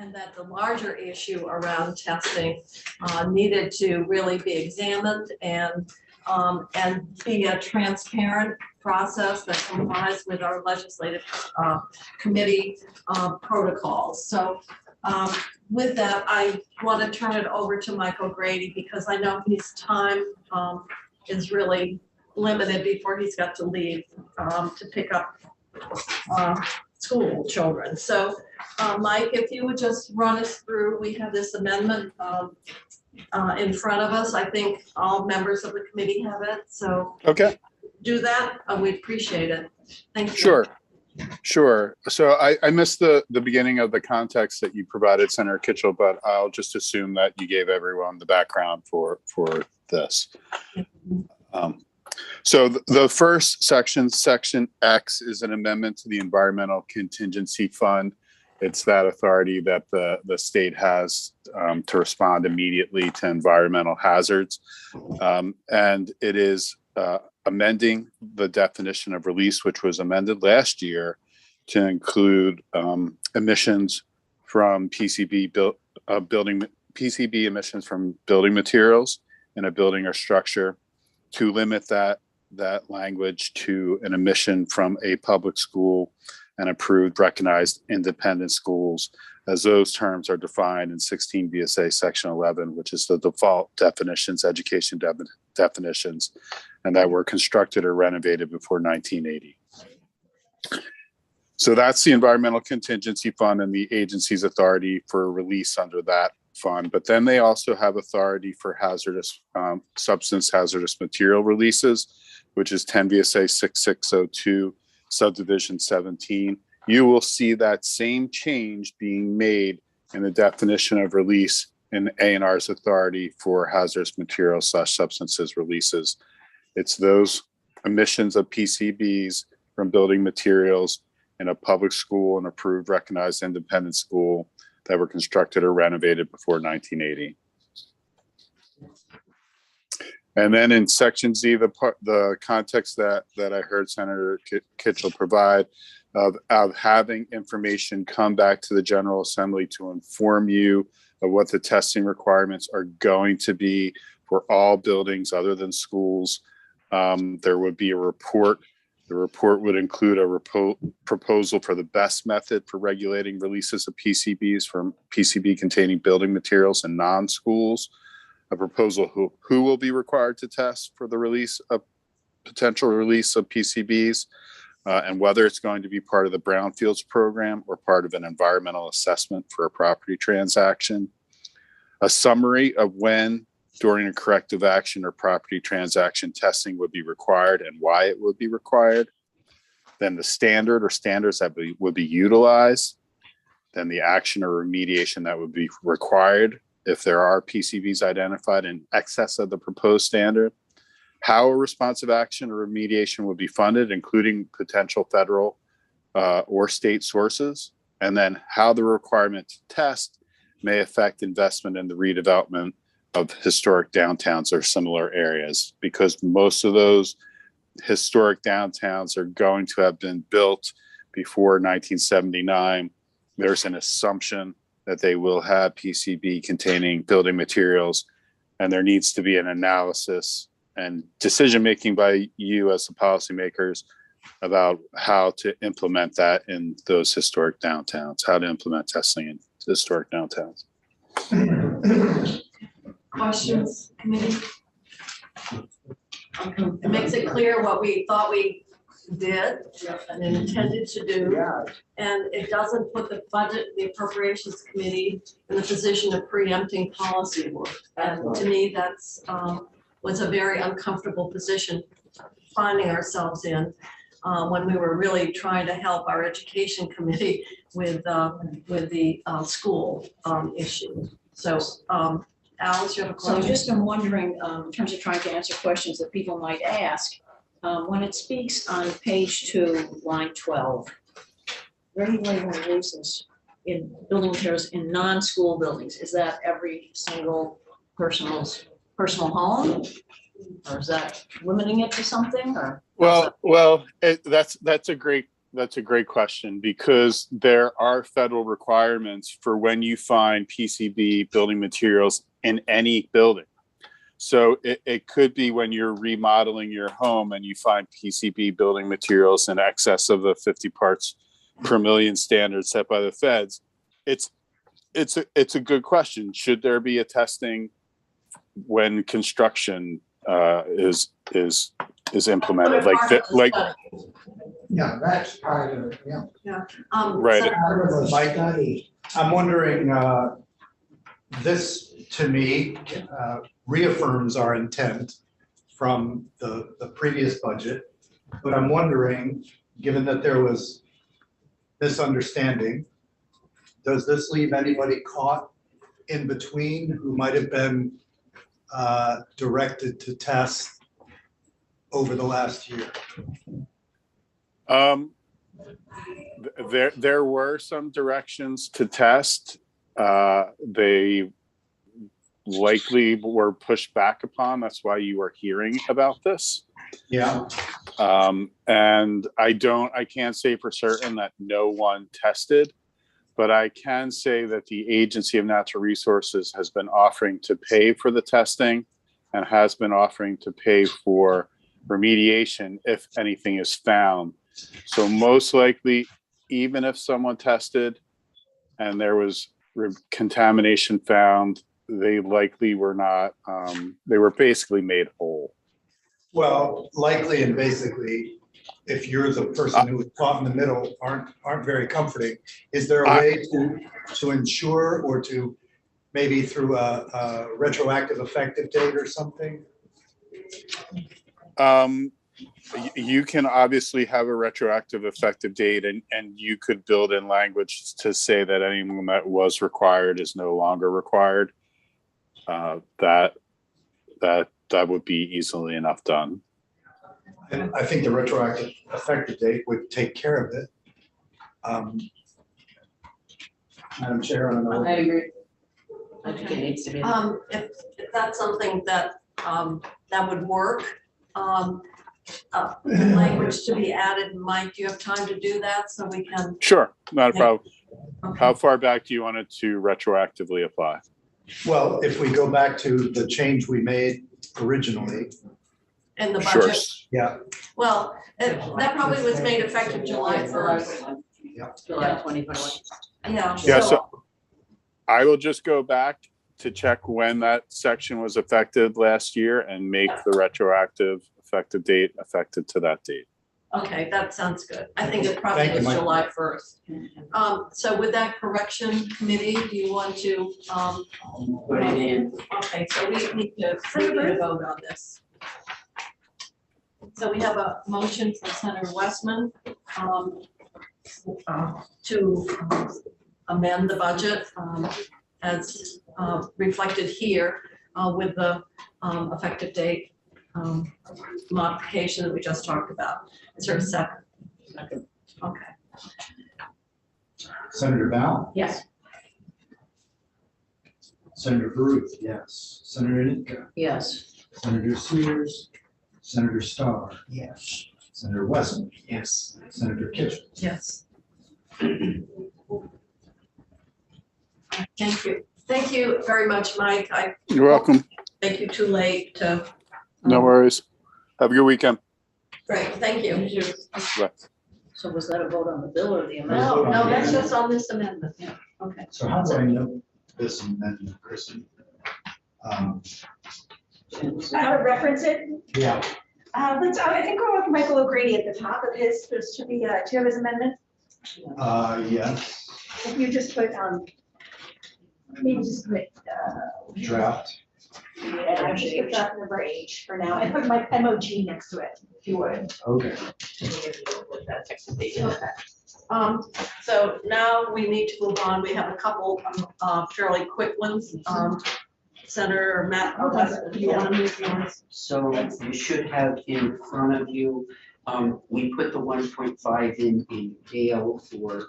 and that the larger issue around testing needed to really be examined and be a transparent process that complies with our legislative committee protocols. So with that, I want to turn it over to Michael Grady because I know his time is really limited before he's got to leave to pick up school children. So Mike, if you would just run us through, we have this amendment in front of us. I think all members of the committee have it. So okay, do that. We'd appreciate it. Thank you. Sure. So I missed the beginning of the context that you provided, Senator Kitchell, but I'll just assume that you gave everyone the background for this. So the first section, Section X, is an amendment to the Environmental Contingency Fund. It's that authority that the state has to respond immediately to environmental hazards. And it is amending the definition of release, which was amended last year to include emissions from PCB emissions from building materials in a building or structure, to limit that language to an emission from a public school and approved recognized independent schools, as those terms are defined in 16 VSA Section 11, which is the default definitions, education definitions, and that were constructed or renovated before 1980. So that's the Environmental Contingency Fund and the agency's authority for release under that fund. But then they also have authority for hazardous hazardous material releases, which is 10 VSA 6602, subdivision 17. You will see that same change being made in the definition of release in A&R's authority for hazardous materials / substances releases. It's those emissions of PCBs from building materials in a public school and approved recognized independent school that were constructed or renovated before 1980. And then in Section Z, the context that I heard Senator Kitchell provide of having information come back to the General Assembly to inform you of what the testing requirements are going to be for all buildings other than schools. There would be a report. The report would include a proposal for the best method for regulating releases of PCBs from PCB containing building materials in non-schools, a proposal who will be required to test for the release of potential release of PCBs, and whether it's going to be part of the brownfields program or part of an environmental assessment for a property transaction, a summary of when during a corrective action or property transaction testing would be required and why it would be required, then the standard or standards that would be utilized, then the action or remediation that would be required if there are PCBs identified in excess of the proposed standard, how a responsive action or remediation would be funded, including potential federal or state sources, and then how the requirement to test may affect investment in the redevelopment of historic downtowns or similar areas, because most of those historic downtowns are going to have been built before 1979. There's an assumption that they will have PCB containing building materials, and there needs to be an analysis and decision-making by you as the policymakers about how to implement that in those historic downtowns, how to implement testing in historic downtowns. Questions, committee? It makes it clear what we thought we did and intended to do, and it doesn't put the budget, the appropriations committee in the position of preempting policy work. And to me, that's was a very uncomfortable position finding ourselves in when we were really trying to help our education committee with the school issue. So Alice, you have a question? So just I'm wondering, in terms of trying to answer questions that people might ask, when it speaks on page 2, line 12, regulating releases in building materials in non-school buildings, is that every single personal home, or is that limiting it to something? Or well, that's a great That's a great question, because there are federal requirements for when you find PCB building materials in any building. So it could be when you're remodeling your home and you find PCB building materials in excess of the 50 parts per million standard set by the feds. It's a good question. Should there be a testing when construction is implemented? Yeah, that's part of it, yeah. Right. Senator Burns. Mike, I'm wondering, this to me reaffirms our intent from the previous budget. But I'm wondering, given that there was misunderstanding, does this leave anybody caught in between who might have been directed to test over the last year? There were some directions to test. They likely were pushed back upon. That's why you are hearing about this. Yeah. And I can't say for certain that no one tested, but I can say that the Agency of Natural Resources has been offering to pay for the testing and has been offering to pay for remediation if anything is found. So most likely, even if someone tested and there was contamination found, they likely were not, they were basically made whole. Well, likely and basically, if you're the person who was caught in the middle, aren't very comforting. Is there a way to ensure, or to maybe through a retroactive effective date or something? You can obviously have a retroactive effective date, and you could build in language to say that anyone that was required is no longer required. That would be easily enough done. And I think the retroactive effective date would take care of it. Madam Chair, I don't know. I agree. I think it needs to be. If that's something that, that would work, language to be added. Mike, do you have time to do that so we can? Sure, not a problem. Okay. How far back do you want it to retroactively apply? Well, if we go back to the change we made originally, In the Sure. budget? yeah, Well, that probably was made effective July 1st. July 2021. Yeah. Yeah, so I will just go back to check when that section was affected last year and make the retroactive effective date effective to that date. Okay, that sounds good. I think it probably Thank you, was Mike. July 1st. So with that correction, committee, do you want to, Put it in. okay, so we need to vote on this. So we have a motion from Senator Westman to amend the budget as reflected here with the effective date modification that we just talked about. Is there a second? Second. Okay. Senator Val, Yes. Senator Ruth, yes. Senator Nitka, Yes. Senator Sears, Senator Starr. Yes. Senator Westman. Yes. Senator Kitchen. Yes. Thank you. Thank you very much, Mike. I You're welcome. make you too late to. No worries. Have a good weekend. Great, thank you. Bye. So was that a vote on the bill or the No, amendment? no, that's just on this amendment. Yeah. Okay. So how do I know this amendment, Kristen? How to reference it? Yeah. I think we're with Michael O'Grady at the top of his, supposed to be, do you have his amendment? Yes, If you just put, maybe just put, draft. yeah, just put draft number H for now, and put my MOG next to it, if you would. Okay. Okay. So now we need to move on. We have a couple fairly quick ones. Senator Matt, do you want to move yours? So you should have in front of you, we put the 1.5 in Dale for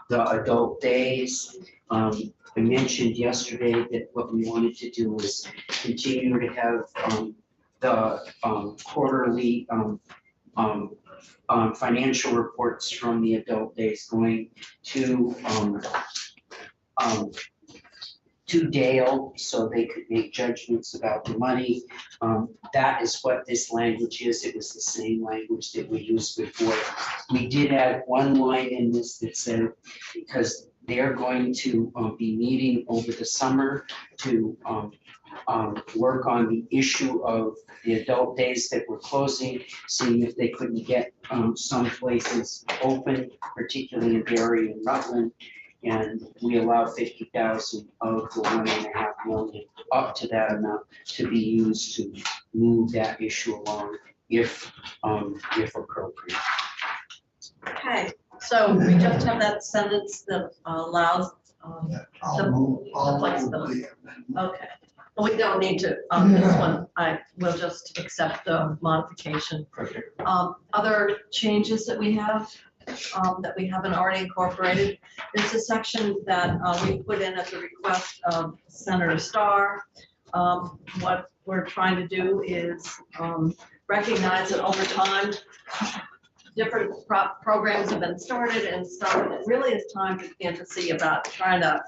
the adult days. I mentioned yesterday that what we wanted to do was continue to have the quarterly financial reports from the adult days going to Dale, so they could make judgments about the money. That is what this language is. It was the same language that we used before. We did add one line in this that said, because they're going to be meeting over the summer to work on the issue of the adult days that were closing, seeing if they couldn't get some places open, particularly in Barry and Rutland. And we allow 50,000 of the 1.5 million up to that amount to be used to move that issue along if appropriate. Okay, so we just have that sentence that allows the flexibility. Okay, well, we don't need to, this one, I will just accept the modification. Other changes that we have, that we haven't already incorporated, there's a section that we put in at the request of Senator Starr. What we're trying to do is recognize that over time, different programs have been started, and it really is time to begin to see about trying to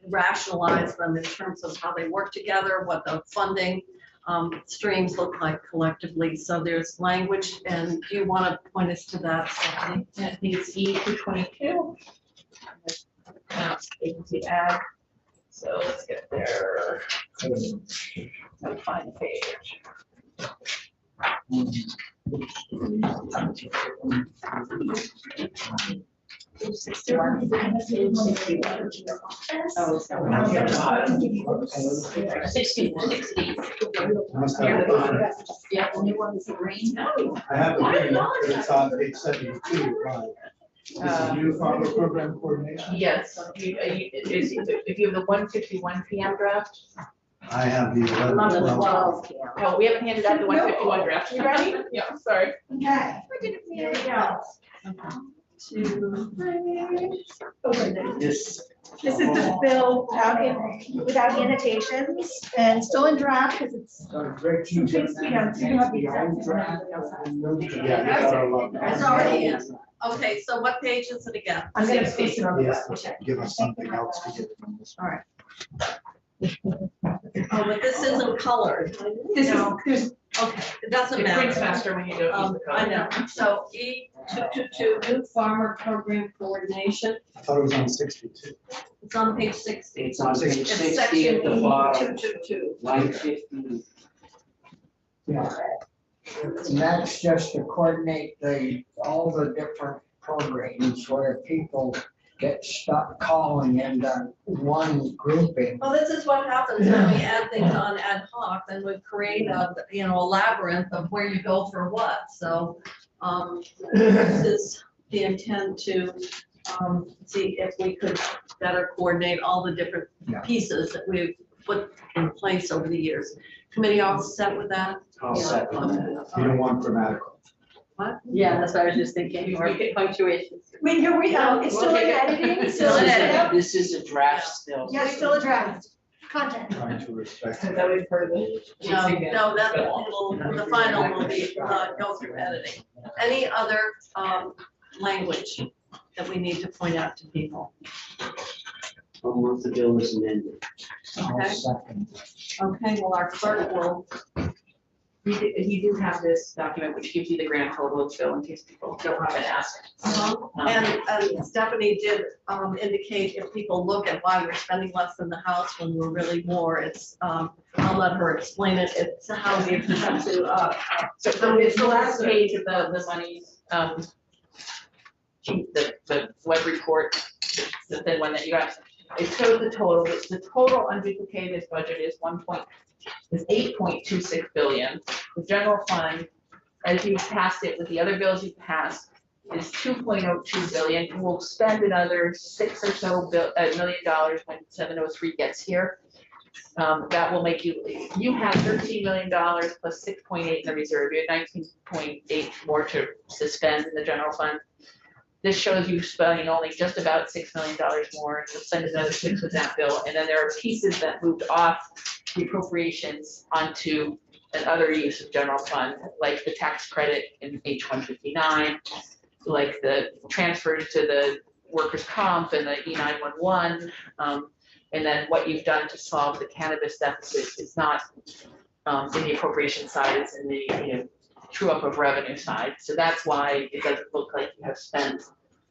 rationalize them in terms of how they work together, what the funding streams look like collectively. So there's language, and do you want to point us to that, Stephanie? I think it's E222. Agency ag. So let's get there. Let me find the page. Oh, so we're not here to 60. Must have it on. Yeah, the new one is the green. I have the green, but it's on page 72, right? This is new farmer program coordination. Yes, if you have the 151 PM draft, I have the 11, 12. 12. no, we haven't handed out the 151 draft. You ready? Yeah, sorry. Okay. Here we go. This This is the bill without annotations and still in draft because it's. You can have the exact. It's already in. Okay, so what page is it again? I'm gonna paste it on the Yes, web. give us something else to get from this. All right. Oh, but this isn't colored. This is, No. there's, Okay, it doesn't It prints matter. faster when you do it. I know. So E222, new farmer program coordination. I thought it was on 62. It's on page 60. It's on page It's 60 section at the bottom, E222. line 15. Yeah. And that's just to coordinate all the different programs where people get stuck calling into one grouping. Well, this is what happens when we add things on ad hoc, then we create a labyrinth of where you go for what. So this is the intent to see if we could better coordinate all the different Yeah. pieces that we've put in place over the years. Committee all set with that? All set. Okay. You don't want grammatical. What? Yeah, that's what I was just thinking, or punctuations. wait, here we go. It's still in editing, still in editing. This is a draft still. Yeah, it's still a draft. Content. Trying to respect. That we've heard of it. No, that will, the final will be, go through editing. Any other language that we need to point out to people? Once the bill is amended. I'll Okay. second. Okay, well, our clerk will, You do have this document which gives you the grand total of bill in case people don't have it asked. and Stephanie did indicate if people look at why we're spending less than the House when we're really more, it's, I'll let her explain it, it's how we have to, So it's the last page of the monies, sheet, the web report, the thin one that you got. It shows the total, the total unduplicated budget is 8.26 billion. The general fund, as you passed it with the other bills you passed, is 2.02 billion. We'll spend another $6 or so million when 703 gets here. That will make you have $13 million plus 6.8 in the reserve. You had 19.8 more to suspend in the general fund. This shows you spending only just about $6 million more. You'll spend another 6 with that bill. And then there are pieces that moved off the appropriations onto and other use of general fund, like the tax credit in H-159, like the transfers to the workers' comp and the E-911. And then what you've done to solve the cannabis deficit is not in the appropriation side, it's in the, true up of revenue side. So that's why it doesn't look like you have spent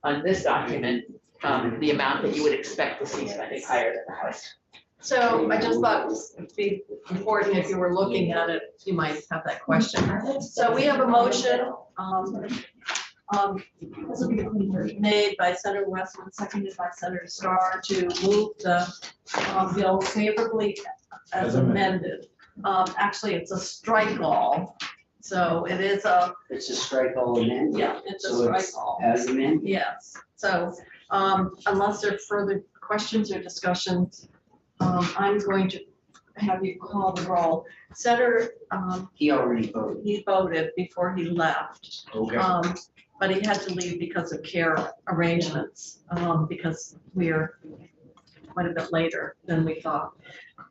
on this document the amount that you would expect to see spending higher than the House. So I just thought it'd be important if you were looking at it, you might have that question. So we have a motion made by Senator Westman, seconded by Senator Starr, to move the bill favorably as amended. Actually, it's a strike all. So it is It's a strike all amendment. yeah, it's a So strike it's all. as amended. Yes, so unless there are further questions or discussions, I'm going to have you call the roll. Senator, He already voted. he voted before he left, Okay. but he had to leave because of care arrangements, because we're quite a bit later than we thought.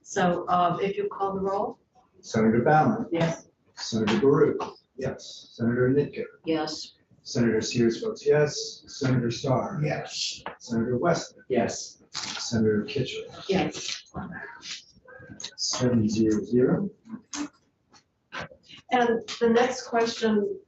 So if you call the roll? Senator Ballin. Yes. Senator Baruch. Yes. Senator Nitke. Yes. Senator Sears votes yes. Senator Starr. Yes. Senator Westman. Yes. Senator Kitchen. Yes. 700. And the next question,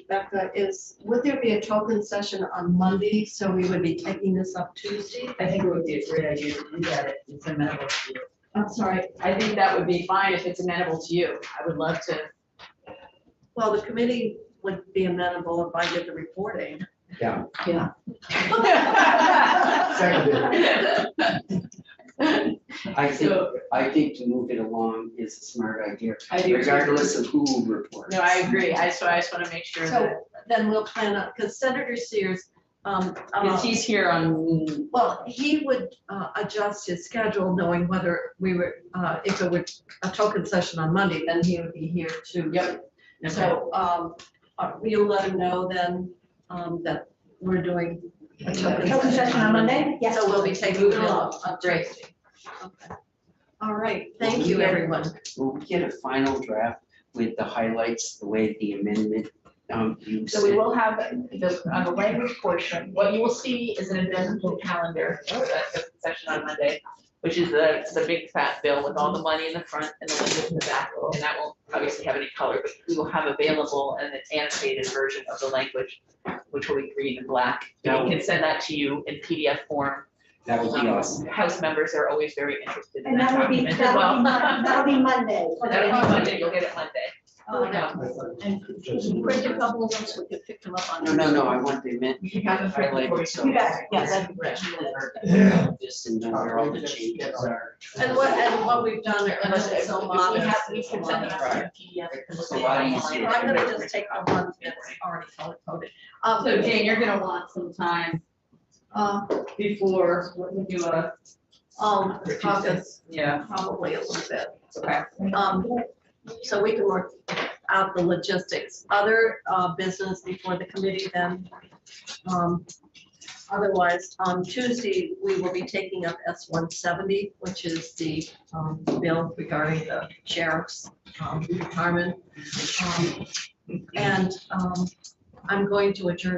Becca, is would there be a token session on Monday? So we would be taking this up Tuesday? I think it would be a great idea to do that if it's amenable to you. I'm sorry. I think that would be fine if it's amenable to you. I would love to. Well, the committee would be amenable if I did the reporting. Yeah. Yeah. I think to move it along is a smart idea, I do too. regardless of who reports. No, I agree. I just want to make sure that, So then we'll plan on, because Senator Sears, because he's here on, well, he would adjust his schedule knowing whether we were, if it were a token session on Monday, then he would be here too. Yep. So we'll let him know then that we're doing a Token session on Monday? Yes. So we'll be taking Moving it along. up on Tuesday. Okay. All right, thank you, everyone. Will we get a final draft with the highlights, the way the amendment, you so we said? will have on the language portion, what you will see is an addendum to the calendar for the session on Monday, which is the big fat bill with all the money in the front and the language in the back, and that won't obviously have any color, but we will have available an annotated version of the language, which will be green and black. We can send that to you in PDF form. That would be awesome. House members are always very interested in And that that would be, document as well. that'll be Monday. That'll be Monday, you'll get it Monday. And print a couple of them so we could pick them up on. No, I want the amendment You have it printed for you. highlighted, so. You got it. Yeah, that'd be great. Just and know where all the changes are. And what we've done, unless it's so modest. We can send it out in PDF. It's a lot easier. I'm gonna just take the one that's already color coded. So Jane, you're gonna want some time before we do a, Caucus, yeah, probably a little bit. okay. So we can work out the logistics. Other business before the committee then. Otherwise, on Tuesday, we will be taking up S-170, which is the bill regarding the sheriff's retirement. And I'm going to adjourn